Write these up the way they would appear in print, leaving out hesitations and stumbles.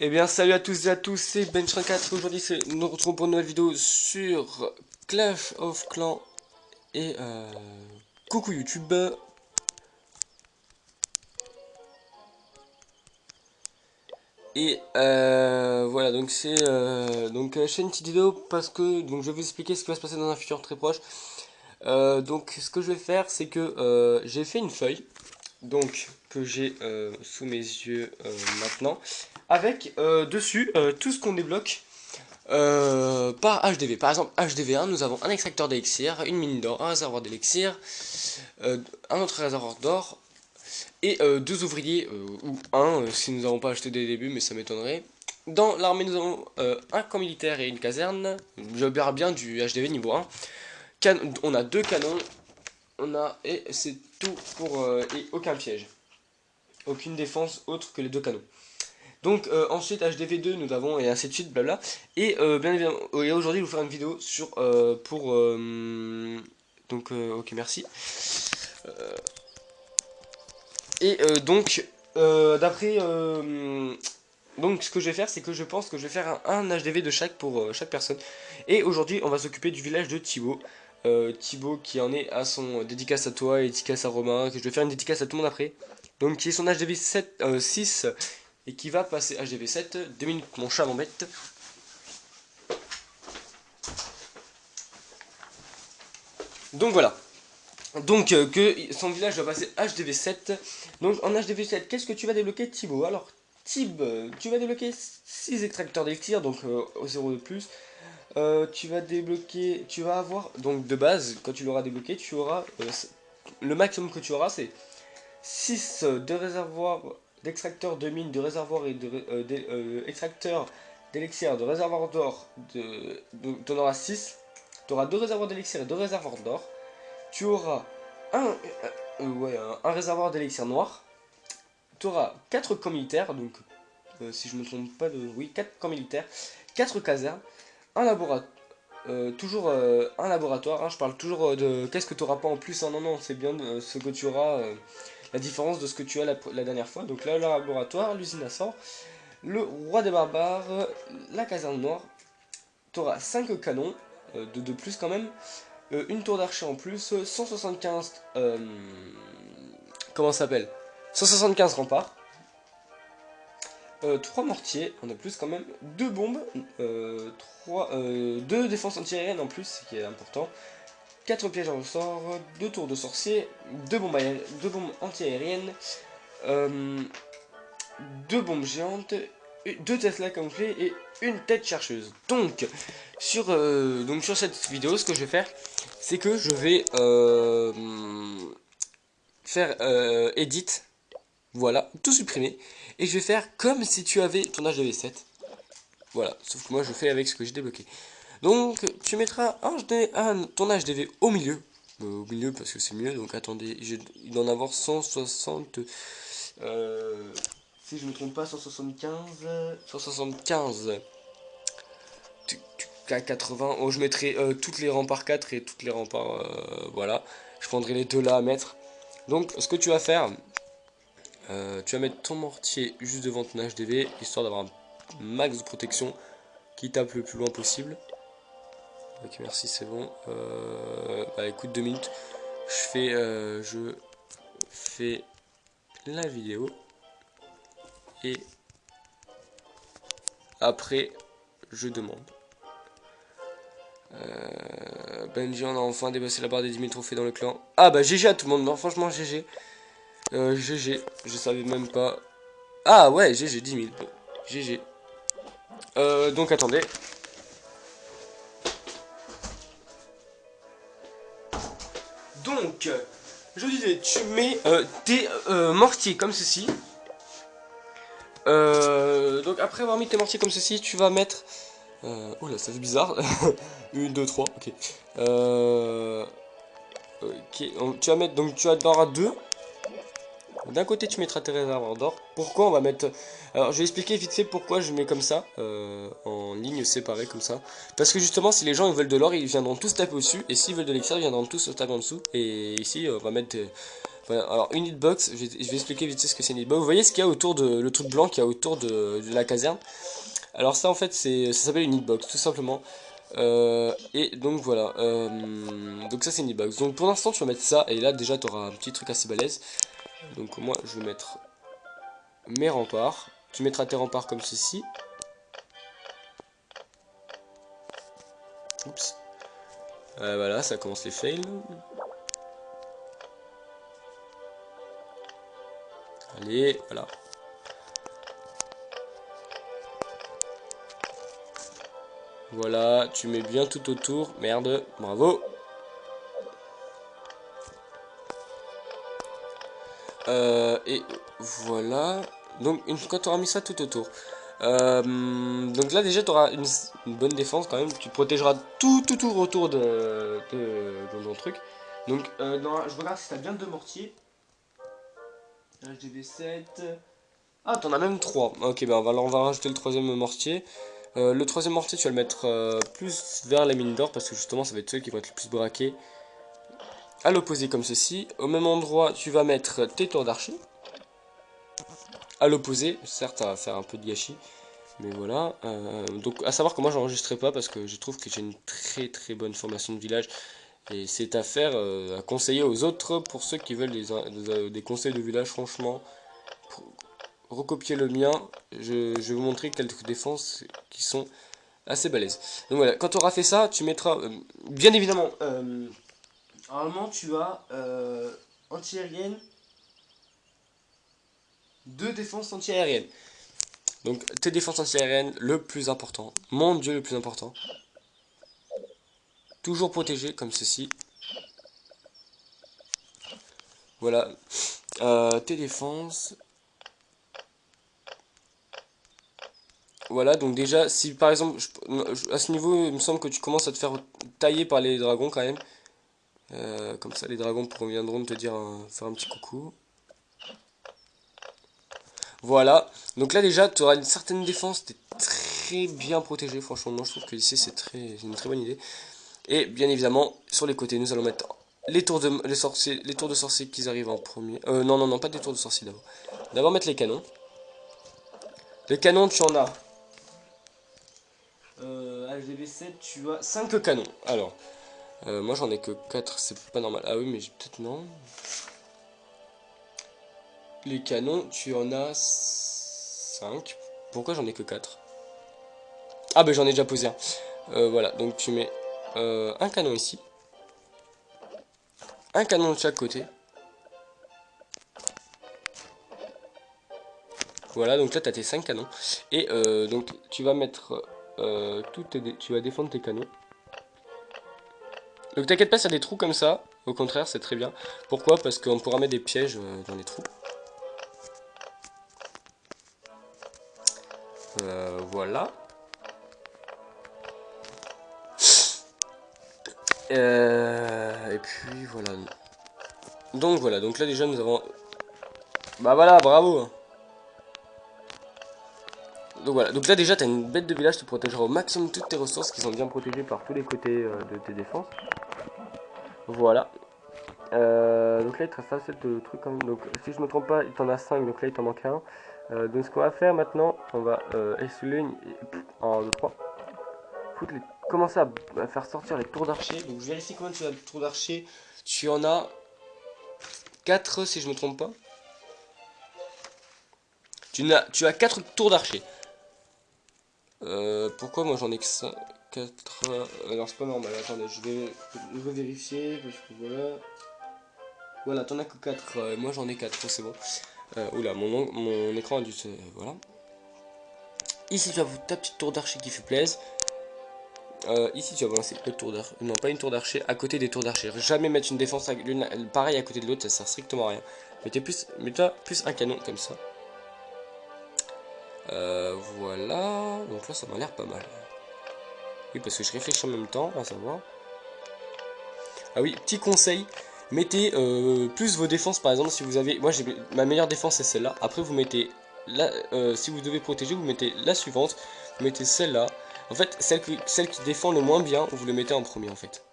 Eh bien salut à tous et à tous, c'est Bench34. Aujourd'hui nous nous retrouvons pour une nouvelle vidéo sur Clash of Clans. Et coucou YouTube. Et voilà, donc je fais une petite vidéo parce que je vais vous expliquer ce qui va se passer dans un futur très proche. Donc ce que je vais faire, c'est que j'ai fait une feuille, donc que j'ai sous mes yeux maintenant, avec dessus tout ce qu'on débloque par HDV. Par exemple, HDV1, nous avons un extracteur d'élixir, une mine d'or, un réservoir d'élixir, un autre réservoir d'or, et deux ouvriers, ou un, si nous n'avons pas acheté dès le début, mais ça m'étonnerait. Dans l'armée, nous avons un camp militaire et une caserne. Je verrai bien du HDV niveau 1. On a deux canons, et c'est tout pour... et aucun piège. Aucune défense autre que les deux canons. Donc ensuite HDV2 nous avons et ainsi de suite blabla. Et bien évidemment aujourd'hui je vais vous faire une vidéo sur ok merci. Et d'après donc ce que je vais faire, c'est que je pense que je vais faire un HDV de chaque pour chaque personne. Et aujourd'hui on va s'occuper du village de Thibaut. Thibaut qui en est à son dédicace à toi et dédicace à Romain, que je vais faire une dédicace à tout le monde après. Donc qui est son HDV 6 et qui va passer HDV 7. 2 minutes, mon chat m'embête. Donc voilà. Donc que son village va passer HDV 7. Donc en HDV 7, qu'est-ce que tu vas débloquer, Thibaut? Alors Thib, tu vas débloquer 6 extracteurs d'élixir, donc au 0 de plus. Tu vas débloquer, tu vas avoir, donc de base, quand tu l'auras débloqué, tu auras, le maximum que tu auras, c'est 6 de réservoirs d'extracteurs de mines, de réservoirs et d'extracteurs d'élixir, de réservoirs d'or, tu en auras 6. Tu auras 2 réservoirs d'élixir et 2 réservoirs d'or. Tu auras un réservoir d'élixir noir. Tu auras 4 camps militaires, donc si je me trompe pas oui, 4 camps militaires, 4 casernes, un laboratoire. Toujours un laboratoire, hein, je parle toujours de qu'est-ce que tu auras pas en plus, hein, non, c'est bien ce que tu auras, la différence de ce que tu as la dernière fois. Donc là, le laboratoire, l'usine à sang, le roi des barbares, la caserne noire. Tu auras 5 canons, de plus quand même, une tour d'archer en plus, 175, comment ça s'appelle, 175 remparts, 3 mortiers, on a plus quand même, 2 bombes, 2 défenses antiaériennes en plus, ce qui est important, 4 pièges en ressort, 2 tours de sorcier, 2 bombes anti-aériennes, 2 bombes géantes, 2 Tesla camouflés et une tête chercheuse. Donc sur cette vidéo, ce que je vais faire, c'est que je vais faire edit, voilà, tout supprimer, et je vais faire comme si tu avais ton HDV 7. Voilà, sauf que moi je fais avec ce que j'ai débloqué. Donc tu mettras ton HDV au milieu parce que c'est mieux. Donc attendez, il doit en avoir 160, si je ne me trompe pas, 175 à 80. Oh, je mettrai toutes les rangs par 4 et toutes les rangs par voilà, je prendrai les deux là à mettre. Donc ce que tu vas faire, tu vas mettre ton mortier juste devant ton HDV histoire d'avoir un max de protection qui tape le plus loin possible. Ok, merci, c'est bon. Bah écoute, 2 minutes. Je fais la vidéo. Et après, je demande. Benji, on a enfin dépassé la barre des 10 000 trophées dans le clan. Ah bah GG à tout le monde, non franchement GG. GG, je savais même pas. Ah ouais, GG, 10 000. GG. Donc attendez. Donc, je disais, tu mets tes mortiers comme ceci. Donc après avoir mis tes mortiers comme ceci, tu vas mettre... oh là, ça fait bizarre. 1, 2, 3, ok. Ok, tu vas mettre... Donc tu en auras 2. D'un côté tu mettras tes réservoirs d'or. Pourquoi on va mettre... Alors je vais expliquer vite fait pourquoi je mets comme ça, en ligne séparée comme ça. Parce que justement si les gens ils veulent de l'or, ils viendront tous taper au-dessus. Et s'ils veulent de l'élixir, ils viendront tous taper en dessous. Et ici on va mettre Enfin, alors une hitbox, je vais expliquer vite ce que c'est une hitbox. Vous voyez ce qu'il y a autour de le truc blanc qu'il y a autour de la caserne. Alors ça en fait ça s'appelle une hitbox tout simplement. Et donc voilà, donc ça c'est une hitbox. Donc pour l'instant tu vas mettre ça et là déjà tu auras un petit truc assez balèze. Donc moi je vais mettre mes remparts. Tu mettras tes remparts comme ceci. Oups. Voilà, ça commence les fails. Allez, voilà. Voilà, tu mets bien tout autour. Merde, bravo. Et voilà. Donc, une fois que tu auras mis ça tout autour. Donc là, déjà, tu auras une bonne défense quand même. Tu protégeras tout autour de ton truc. Donc, je regarde si tu as bien 2 mortiers. HDV7. Ah, t'en as même 3. Ok, ben on va rajouter le 3ème mortier. Le 3ème mortier, tu vas le mettre plus vers les mines d'or parce que justement, ça va être ceux qui vont être le plus braqués. À l'opposé, comme ceci. Au même endroit, tu vas mettre tes tours d'archer. À l'opposé, certes, ça va faire un peu de gâchis. Mais voilà. Donc, à savoir que moi, j'enregistrerai pas parce que je trouve que j'ai une très bonne formation de village. Et c'est à faire, à conseiller aux autres pour ceux qui veulent des conseils de village, franchement. Recopier le mien, je vais vous montrer quelques défenses qui sont assez balèzes. Donc voilà, quand tu auras fait ça, tu mettras, bien évidemment, normalement tu as anti-aérienne, 2 défenses anti-aériennes. Donc tes défenses anti-aériennes, le plus important, mon dieu le plus important, toujours protégé comme ceci. Voilà, tes défenses. Voilà, donc déjà, si par exemple, à ce niveau, il me semble que tu commences à te faire tailler par les dragons quand même. Comme ça, les dragons viendront te dire, faire un petit coucou. Voilà, donc là déjà, tu auras une certaine défense, tu es très bien protégé, franchement, moi je trouve que ici c'est une très bonne idée. Et bien évidemment, sur les côtés, nous allons mettre les tours de sorciers qui arrivent en premier. Non, pas des tours de sorciers d'abord. D'abord mettre les canons. Les canons, tu en as. HDV7, tu as 5 canons. Alors, moi j'en ai que 4, c'est pas normal. Ah oui, mais peut-être non. Les canons, tu en as 5. Pourquoi j'en ai que 4? Ah ben j'en ai déjà posé un. Voilà, donc tu mets un canon ici. Un canon de chaque côté. Voilà, donc là tu as tes 5 canons. Et donc tu vas mettre tu vas défendre tes canons. Donc t'inquiète pas, ça a des trous comme ça. Au contraire, c'est très bien. Pourquoi? Parce qu'on pourra mettre des pièges dans les trous. Voilà. Et puis voilà. Donc là déjà nous avons... Bah voilà, bravo. Donc voilà, donc là déjà tu as une bête de village qui protégera au maximum toutes tes ressources qui sont bien protégées par tous les côtés de tes défenses. Voilà. Donc là il te reste assez de trucs quand même. Donc si je me trompe pas, il t'en a 5, donc là il t'en manque un. Donc ce qu'on va faire maintenant, on va essuyer en 2, 3. Commencer à faire sortir les tours d'archer. Donc je vérifie combien tu as de tours d'archer. Tu en as 4 si je me trompe pas. Tu as 4 tours d'archer. Pourquoi moi j'en ai que 5, 4... alors c'est pas normal, attendez, je vais vérifier, parce que voilà... Voilà, t'en as que 4, moi j'en ai 4, c'est bon. Oula, mon écran a dû se... Voilà. Ici tu as ta petite tour d'archer qui fait plaisir. Ici tu vas balancer le tour d'archer, non pas une tour d'archer, à côté des tours d'archer. Jamais mettre une défense pareil à côté de l'autre, ça sert strictement à rien. Mets-toi plus un canon comme ça. Voilà, donc là ça m'a l'air pas mal. Oui, parce que je réfléchis en même temps, à savoir. Ah oui, petit conseil, mettez plus vos défenses, par exemple, si vous avez... Moi, ma meilleure défense, c'est celle-là. Après, vous mettez... Là, si vous devez protéger, vous mettez la suivante. Vous mettez celle-là. En fait, celle qui défend le moins bien, vous le mettez en premier, en fait.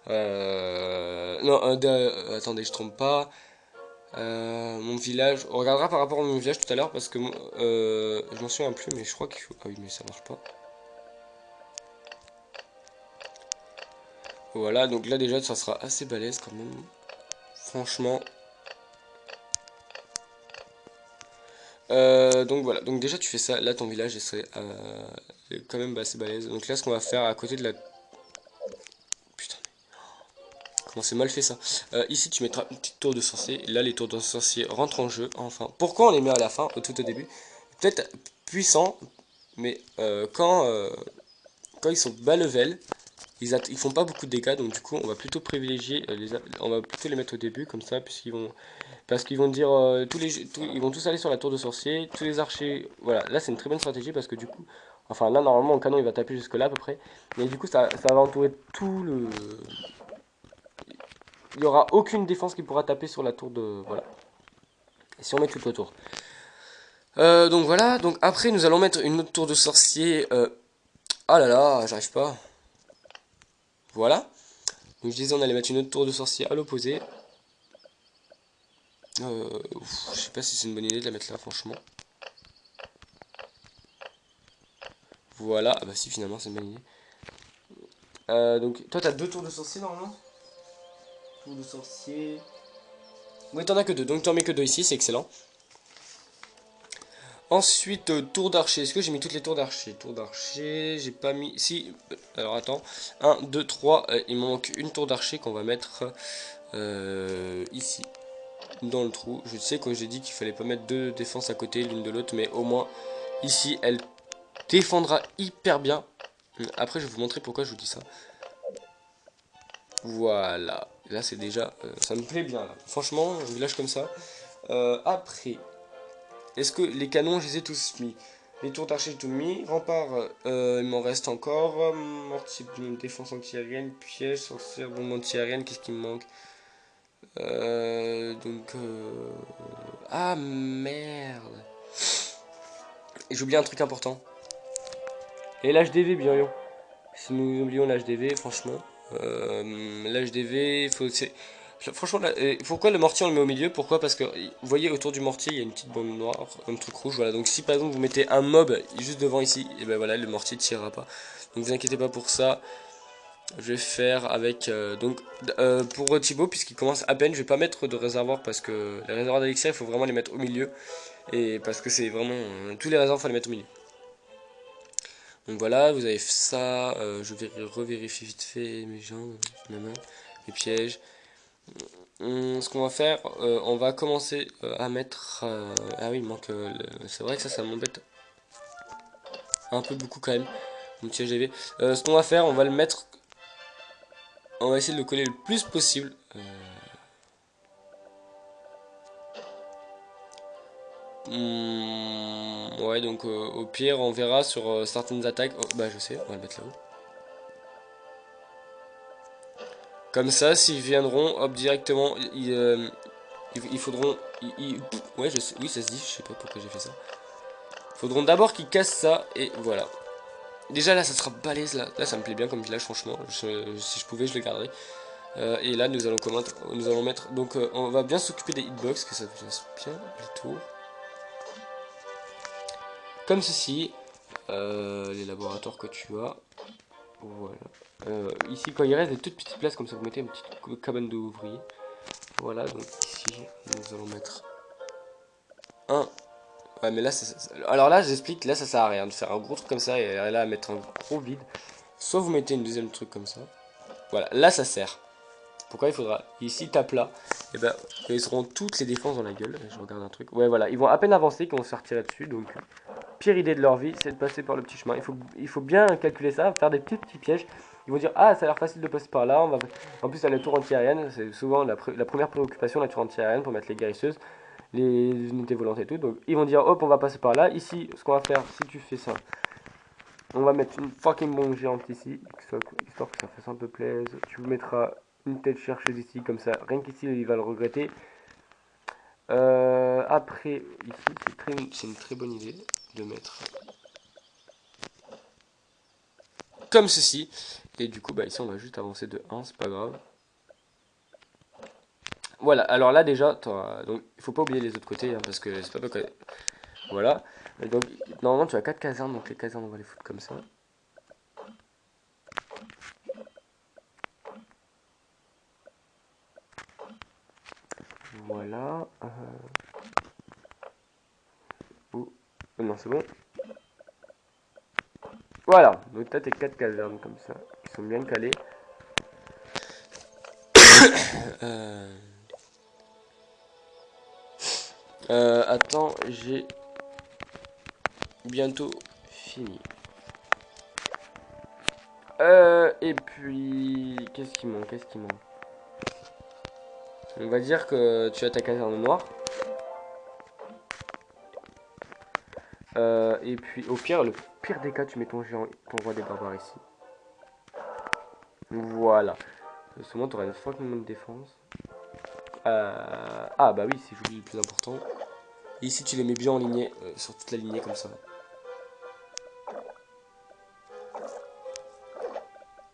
Non, attendez, je trompe pas. Mon village, on regardera par rapport à mon village tout à l'heure parce que je m'en souviens plus, mais je crois qu'il faut. Ah oui, mais ça marche pas. Voilà, donc là déjà ça sera assez balèze quand même. Franchement. Donc voilà, donc déjà tu fais ça, là ton village est quand même assez balèze. Donc là ce qu'on va faire à côté de la... Putain, comment c'est mal fait ça. Ici tu mettras une petite tour de sorcier, là les tours de sorcier rentrent en jeu, enfin. Pourquoi on les met à la fin, tout au début? Peut-être puissant, mais quand ils sont bas level, ils font pas beaucoup de dégâts, donc du coup on va plutôt privilégier, on va plutôt les mettre au début comme ça, parce qu'ils vont dire, ils vont tous aller sur la tour de sorcier, tous les archers, voilà, là c'est une très bonne stratégie parce que du coup, enfin là normalement le canon il va taper jusque là à peu près, mais du coup ça va entourer tout le... Il n'y aura aucune défense qui pourra taper sur la tour de... Voilà, si on met tout autour. Donc voilà, donc après nous allons mettre une autre tour de sorcier, ah là là, j'arrive pas, voilà. Donc je disais on allait mettre une autre tour de sorcier à l'opposé. Je sais pas si c'est une bonne idée de la mettre là franchement. Voilà, ah bah si finalement c'est une bonne idée. Donc toi t'as deux tours de sorcier normalement. Tour de sorcier. Oui t'en as que deux, donc t'en mets que deux ici, c'est excellent. Ensuite tour d'archer, est-ce que j'ai mis toutes les tours d'archer? Tour d'archer, j'ai pas mis... Si, alors attends. 1, 2, 3, il me manque une tour d'archer qu'on va mettre ici. Dans le trou. Je sais que j'ai dit qu'il fallait pas mettre deux défenses à côté l'une de l'autre, mais au moins ici elle défendra hyper bien. Après je vais vous montrer pourquoi je vous dis ça. Voilà, là c'est déjà, ça me plaît bien là. Franchement, un village comme ça. Après, est-ce que les canons, je les ai tous mis? Les tours d'archer, j'ai tout mis. Rempart, il m'en reste encore. Mortier, défense anti-aérienne, piège, sorcière, bombe anti-aérienne, qu'est-ce qui me manque? Ah merde. Et j'ai oublié un truc important. Et l'HDV, bien sûr. Si nous oublions l'HDV, franchement. L'HDV, franchement, pourquoi le mortier on le met au milieu? Pourquoi? Parce que vous voyez autour du mortier il y a une petite bande noire, un truc rouge. Voilà, donc si par exemple vous mettez un mob juste devant ici, et ben voilà, le mortier ne tirera pas. Donc vous inquiétez pas pour ça. Je vais faire avec pour Thibaut, puisqu'il commence à peine, je vais pas mettre de réservoir parce que les réservoirs d'élixir il faut vraiment les mettre au milieu. Et parce que c'est vraiment. Tous les réservoirs il faut les mettre au milieu. Donc voilà, vous avez ça, je vais revérifier vite fait mes gens, les pièges. Ce qu'on va faire, on va commencer à mettre... ah oui, il manque... c'est vrai que ça m'embête un peu beaucoup quand même, mon petit AGV. Ce qu'on va faire, on va le mettre... On va essayer de le coller le plus possible. Ouais, donc au pire, on verra sur certaines attaques. Oh, bah je sais, on va le mettre là-haut. Comme ça, s'ils viendront, hop, directement, ils faudront... ouais, je sais, oui, ça se dit, je sais pas pourquoi j'ai fait ça. Il faudront d'abord qu'ils cassent ça, et voilà. Déjà là, ça sera balèze, là ça me plaît bien comme village, franchement. Si je pouvais, je le garderais. Et là, nous allons mettre... Donc, on va bien s'occuper des hitbox, que ça fasse bien les tours. Comme ceci. Les laboratoires que tu as. Voilà. Ici, quand il reste des toutes petites places comme ça, vous mettez une petite cabane d'ouvriers. Voilà, donc ici, nous allons mettre un. Ouais, mais là, alors là, j'explique, là, ça sert à rien de faire un gros truc comme ça et là, à mettre un gros vide. Soit vous mettez une deuxième truc comme ça. Voilà, là, ça sert. Pourquoi il faudra ici, tape là. Et ben, ils seront toutes les défenses dans la gueule. Je regarde un truc. Ouais, voilà, ils vont à peine avancer qu'ils vont se faire tirer dessus. Donc, pire idée de leur vie, c'est de passer par le petit chemin. Il faut bien calculer ça, faire des petits pièges. Ils vont dire, ah, ça a l'air facile de passer par là. En plus, à la tour anti-aérienne, c'est souvent la première préoccupation, la tour anti-aérienne pour mettre les guérisseuses, les unités volantes et tout. Donc, ils vont dire, hop, on va passer par là. Ici, ce qu'on va faire, si tu fais ça, on va mettre une fucking bombe géante ici, histoire que ça fasse un peu plaisir. Tu vous mettras une tête chercheuse ici, comme ça, rien qu'ici, il va le regretter. Après, ici, c'est une très bonne idée de mettre comme ceci. Et du coup, bah ici, on va juste avancer de 1, c'est pas grave. Voilà, alors là déjà, donc il faut pas oublier les autres côtés, hein, parce que c'est pas que... Voilà. Et donc, normalement, tu as 4 casernes, donc les casernes, on va les foutre comme ça. Voilà. Non, c'est bon. Voilà, donc t'as tes 4 casernes comme ça, qui sont bien calées. Attends, j'ai bientôt fini. Et puis, qu'est-ce qui manque? On va dire que tu as ta caserne noire. Et puis, au pire, le pire des cas, tu mets ton géant, ton roi des barbares ici. Voilà. Seulement, tu auras une fois de défense. Ah, bah oui, c'est j'oublie le plus important. Et ici, tu les mets bien en lignée, sur toute la lignée, comme ça.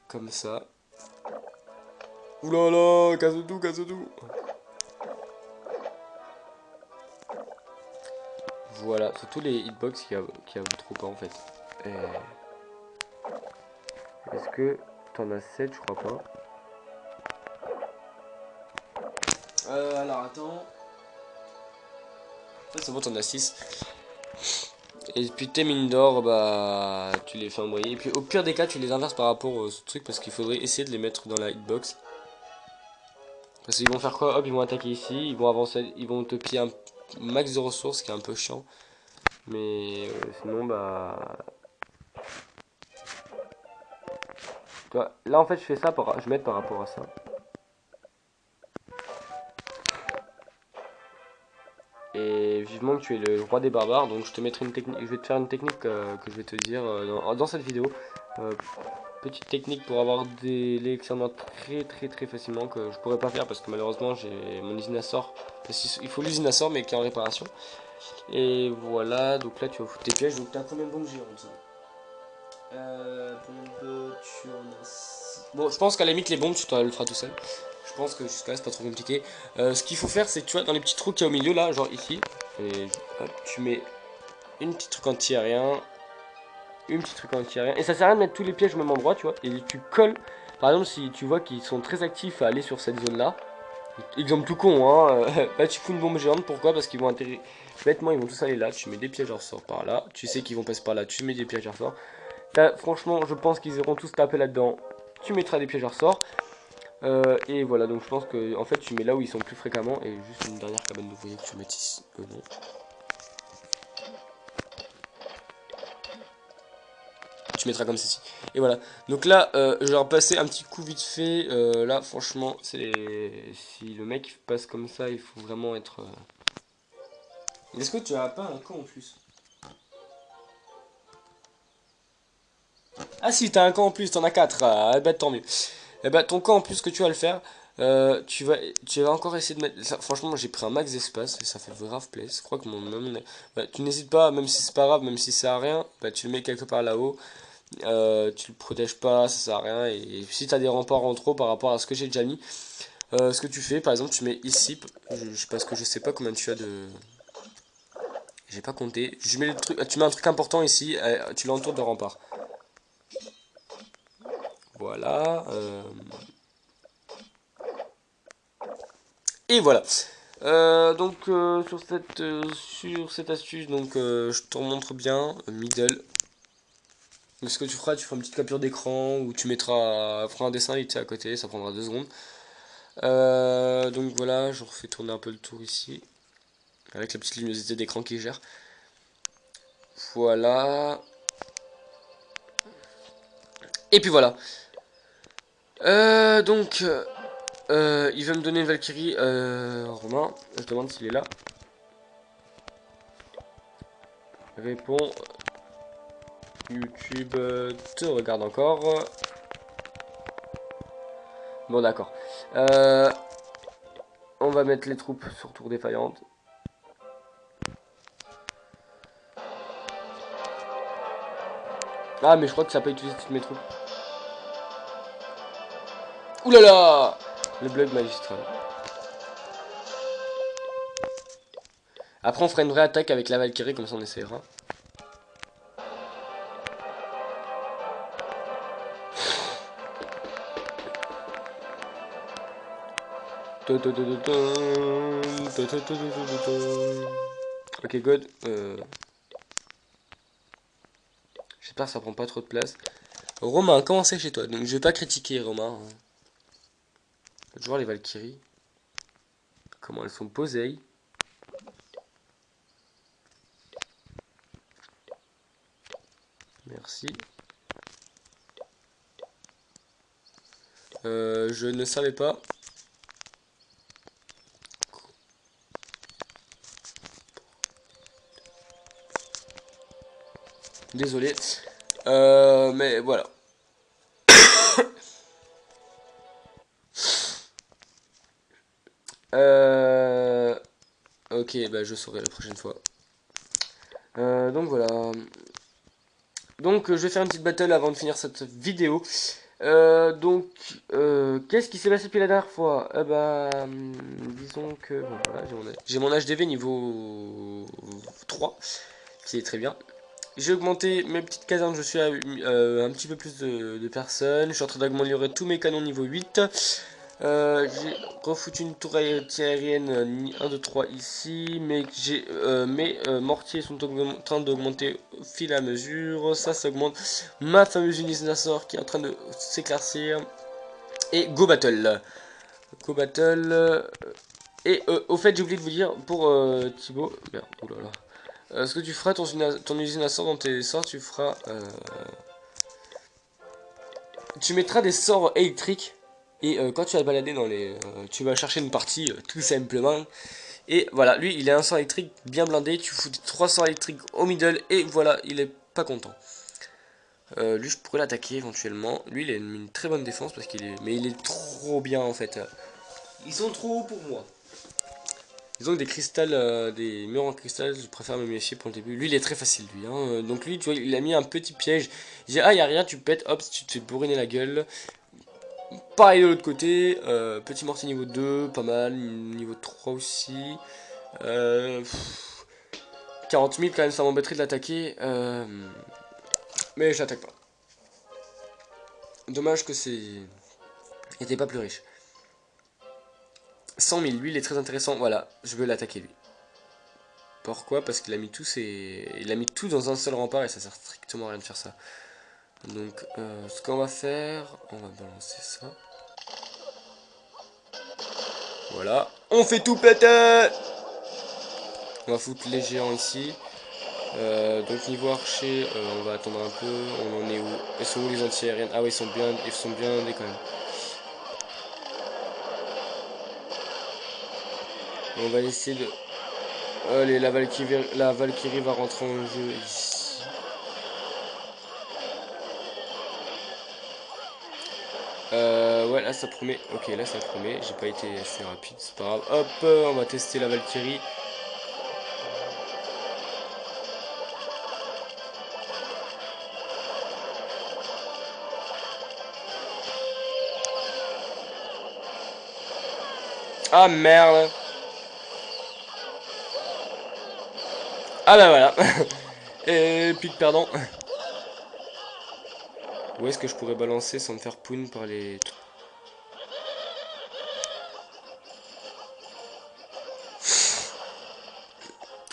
Comme ça. Oulala, casse-tout. Voilà, surtout les hitbox qui a trop pas en fait. Est-ce que t'en as 7? Je crois pas. Alors attends. C'est bon, t'en as 6. Et puis tes mines d'or, bah tu les fais envoyer. Et puis au pire des cas, tu les inverses par rapport au truc parce qu'il faudrait essayer de les mettre dans la hitbox. Parce qu'ils vont faire quoi? Hop, ils vont attaquer ici, ils vont avancer, ils vont te piller un max de ressources, qui est un peu chiant. Mais sinon, bah. Tu vois, là en fait, je fais ça, je vais mettre par rapport à ça. Et vivement que tu es le roi des barbares, donc je te mettrai une technique, je vais te faire une technique que je vais te dire dans cette vidéo. Petite technique pour avoir des élections très facilement que je pourrais pas faire parce que malheureusement j'ai mon usine à sort. Il faut l'usine à sort mais qui est en réparation. Et voilà, donc là tu vas foutre tes pièges. Donc t'as combien de bombes géantes? Bombe, tu en as... Bon, je pense qu'à la limite les bombes tu le feras tout seul. Je pense que jusqu'à là c'est pas trop compliqué. Ce qu'il faut faire c'est que tu vois dans les petits trous qu'il y a au milieu là, genre ici, et, hop, tu mets une petite truc anti-aérien, une petite truc anti-aérien. Et ça sert à rien de mettre tous les pièges au même endroit, tu vois. Et tu colles, par exemple si tu vois qu'ils sont très actifs à aller sur cette zone là, exemple tout con, hein, là tu fous une bombe géante, pourquoi? Parce qu'ils vont atterrir, bêtement ils vont tous aller là, tu mets des pièges à ressort par là, tu sais qu'ils vont passer par là, tu mets des pièges à ressort. Là, franchement, je pense qu'ils iront tous taper là-dedans. Tu mettras des pièges à ressort. Et voilà, donc je pense que en fait tu mets là où ils sont plus fréquemment. Et juste une dernière cabane d'ouvriers que tu mets ici. Non. Tu mettras comme ceci. Et voilà. Donc là, je vais repasser un petit coup vite fait. Là, franchement, c'est si le mec passe comme ça, il faut vraiment être. Est-ce que tu as pas un camp en plus? Ah si, t'as un camp en plus, t'en as 4. Ah bah tant mieux. Et bah ton camp en plus que tu vas le faire, tu vas encore essayer de mettre. Franchement, j'ai pris un max d'espace et ça fait grave plaisir. Je crois que bah, tu n'hésites pas, même si c'est pas grave, même si ça sert à rien, bah, tu le mets quelque part là-haut. Tu le protèges pas, ça sert à rien. Et si t'as des remparts en trop par rapport à ce que j'ai déjà mis, ce que tu fais, par exemple, tu mets ici. Parce que je sais pas combien tu as de. J'ai pas compté. Tu mets un truc important ici, tu l'entoures de remparts. Voilà. Et voilà. Donc sur cette astuce, donc je te remontre bien middle. Donc, ce que tu feras une petite capture d'écran ou tu feras un dessin vite à côté, ça prendra 2 secondes. Donc voilà, je refais tourner un peu le tour ici avec la petite luminosité d'écran qui gère. Voilà. Et puis voilà. Donc il veut me donner une Valkyrie Romain. Je demande s'il est là. Réponds. YouTube te regarde encore. Bon d'accord. On va mettre les troupes sur tour défaillante. Ah mais je crois que ça n'a pas utilisé toutes mes troupes. Oulala, le bug magistral. Après on fera une vraie attaque avec la Valkyrie, comme ça on essaiera. Ok, good. J'espère que ça prend pas trop de place. Romain, comment c'est chez toi? Donc je vais pas critiquer Romain. Je vais voir les Valkyries. Comment elles sont posées. Merci. Je ne savais pas. Désolé. Mais voilà. Ok, bah je saurai la prochaine fois. Donc voilà. Donc je vais faire une petite battle avant de finir cette vidéo. Qu'est-ce qui s'est passé depuis la dernière fois? Disons que bon, voilà, j'ai mon HDV niveau 3, qui est très bien. J'ai augmenté mes petites casernes, je suis à un petit peu plus de personnes. Je suis en train d'améliorer tous mes canons niveau 8. J'ai refoutu une tour aérienne 1, 2, 3 ici, mais mes mortiers sont en train d'augmenter au fil et à mesure. Ça augmente ma fameuse Unisnasor qui est en train de s'éclaircir. Et Go Battle. Go Battle. Au fait, j'ai oublié de vous dire pour Thibaut. Merde, oulala. Ce que tu feras ton usine à sort dans tes sorts, tu feras. Tu mettras des sorts électriques. Et quand tu vas te balader dans les. Tu vas chercher une partie, tout simplement. Et voilà, lui, il a un sort électrique bien blindé. Tu fous 3 sorts électriques au middle. Et voilà, il est pas content. Lui, je pourrais l'attaquer éventuellement. Lui, il a une très bonne défense parce qu'il est. Mais il est trop bien en fait. Ils sont trop hauts pour moi. Ils ont des cristals, des murs en cristal, je préfère me méfier pour le début. Lui, il est très facile, lui. Hein. Donc lui, tu vois, il a mis un petit piège. Il dit, ah, y a rien, tu pètes, hop, tu te fais bourriner la gueule. Pareil de l'autre côté, petit mortier niveau 2, pas mal, niveau 3 aussi. 40 000 quand même, ça m'embêterait de l'attaquer. Mais j'attaque pas. Dommage que c'est... Il était pas plus riche. 100 000, lui, il est très intéressant. Voilà, je veux l'attaquer, lui. Pourquoi? Parce qu'il a mis tout il a mis tout dans un seul rempart et ça sert strictement à rien de faire ça. Donc ce qu'on va faire, on va balancer ça. Voilà, on fait tout péter. On va foutre les géants ici. Donc niveau archer, on va attendre un peu. On en est où? Ils sont où les anti-aériennes? Ah ouais, ils sont bien indés quand même. On va essayer de... Allez, la Valkyrie va rentrer en jeu ici. Ouais, là ça promet. Ok, là ça promet. J'ai pas été assez rapide, c'est pas grave. Hop, on va tester la Valkyrie. Ah merde. Ah bah voilà. Et puis de perdant. Où est-ce que je pourrais balancer sans me faire poun par les...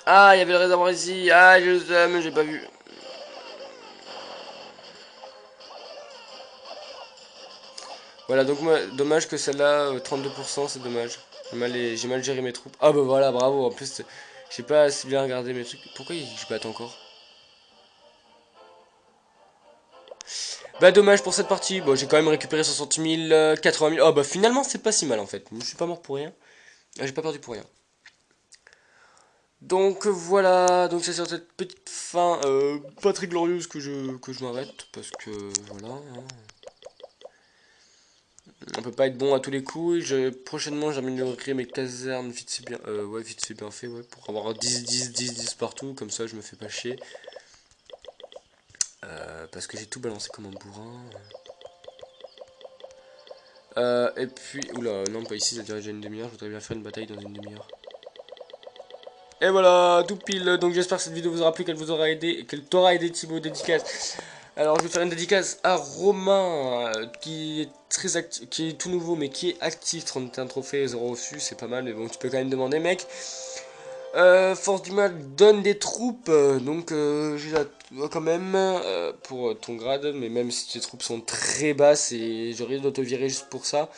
Ah, il y avait le réservoir ici. Ah, je sais, mais j'ai pas vu. Voilà, donc moi, dommage que celle-là, 32%, c'est dommage. J'ai mal géré mes troupes. Ah bah voilà, bravo. En plus, j'ai pas assez bien regardé mes trucs. Pourquoi je batte encore? Bah dommage pour cette partie. Bon, j'ai quand même récupéré 60 000, 80 000. Oh bah finalement, c'est pas si mal en fait. Je suis pas mort pour rien. J'ai pas perdu pour rien. Donc voilà, donc c'est sur cette petite fin pas très glorieuse que je m'arrête. Parce que voilà. Hein. On peut pas être bon à tous les coups. Prochainement, j'améliorerai mes casernes vite c'est bien. Ouais, vite c'est bien fait, ouais. Pour avoir 10, 10, 10, 10 partout. Comme ça, je me fais pas chier. Parce que j'ai tout balancé comme un bourrin. Et puis, oula, non pas ici, ça durait déjà une demi-heure, je voudrais bien faire une bataille dans une demi-heure. Et voilà, tout pile, donc j'espère que cette vidéo vous aura plu, qu'elle vous aura aidé, qu'elle t'aura aidé Thibaut, dédicace. Alors je vais faire une dédicace à Romain, qui est très actif, qui est tout nouveau, mais qui est actif, 31 trophées, 0 reçu, c'est pas mal, mais bon, tu peux quand même demander, mec. Force du mal donne des troupes, donc j'ai la quand même pour ton grade, mais même si tes troupes sont très basses et je risque de te virer juste pour ça.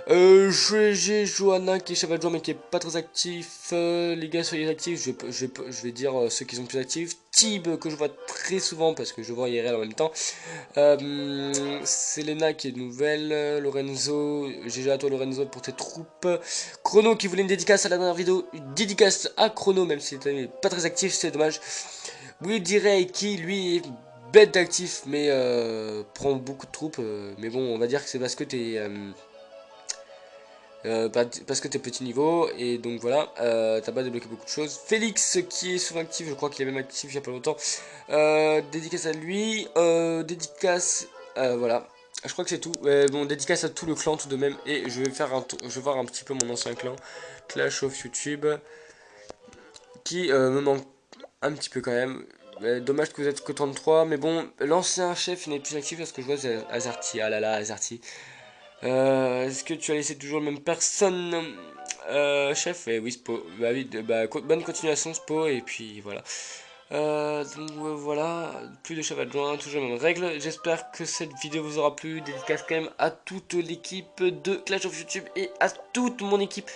J'ai Johanna qui est cheval de mais qui est pas très actif. Les gars, soyez actifs. Je vais dire ceux qui sont plus actifs. Tib que je vois très souvent parce que je vois IRL en même temps. Selena qui est nouvelle. Lorenzo, GG à toi Lorenzo pour tes troupes. Chrono qui voulait une dédicace à la dernière vidéo. Une dédicace à Chrono même s'il était pas très actif, c'est dommage. Willy Ray qui lui est bête d'actif mais prend beaucoup de troupes. Mais bon, on va dire que c'est parce que t'es parce que t'es petit niveau et donc voilà, t'as pas débloqué beaucoup de choses. Félix qui est souvent actif, je crois qu'il est même actif il y a pas longtemps. Dédicace à lui, dédicace, voilà. Je crois que c'est tout. Bon, dédicace à tout le clan tout de même et je vais faire je vais voir un petit peu mon ancien clan Clash of YouTube qui me manque un petit peu quand même. Dommage que vous êtes que 33, mais bon, l'ancien chef n'est plus actif parce que je vois Azarty. Ah là là, Azarty. Est-ce que tu as laissé toujours la même personne, chef? Oui, Spo. Bah oui, bonne continuation, Spo, et puis voilà. Donc voilà, plus de chef adjoint, toujours les mêmes règles. J'espère que cette vidéo vous aura plu. Dédicace quand même à toute l'équipe de Clash of YouTube et à toute mon équipe.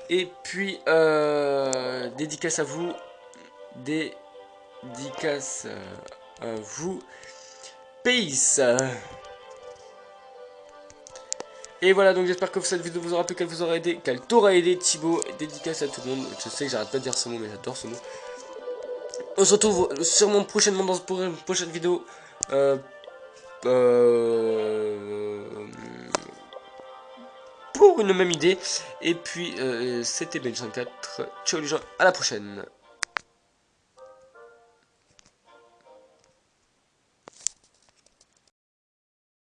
Et puis, dédicace à vous. Dédicace à vous. Peace. Et voilà, donc j'espère que cette vidéo vous aura plu, qu'elle vous aura aidé, qu'elle t'aura aidé, Thibaut. Dédicace à tout le monde. Je sais que j'arrête pas de dire ce mot, mais j'adore ce mot. On se retrouve sûrement prochainement pour une prochaine vidéo. Euh, euh, pour une même idée. Et puis, c'était Ben54. Ciao les gens, à la prochaine.